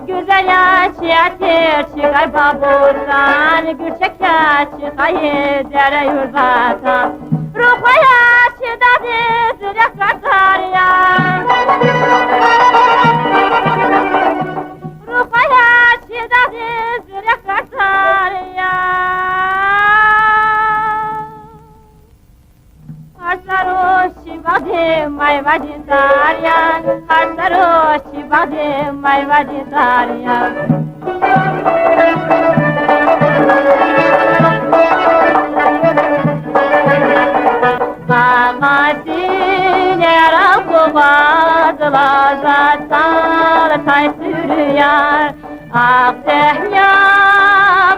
Güzel yaşatır çıkar baburdan, gül çeker çıkayı dere yurdatan. Ruha yaşıda dizilek katar ya. Ruha yaşıda dizilek katar ya. Harsaroshi bade mai vaditarian, harsaroshi bade mai vaditarian. Mamadinera kubadla zatar tay sürüyar, Aktehya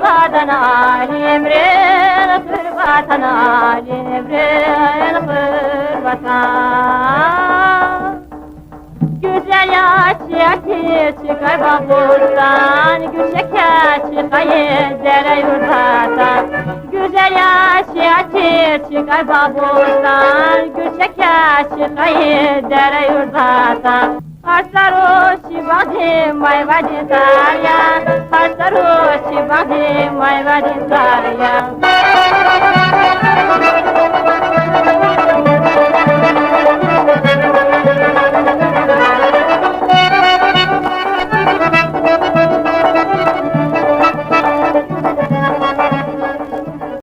badan alimrin kırbatan alimrin kırbatan. Güzel yaşatır çıkar baburdan, gül şeker çıkayı dere yurdatan. Güzel yaşatır çıkar baburdan, gül şeker çıkayı dere yurdatan. Harsaroshi bade mai vaditarian, harsaroshi bade mai vaditarian.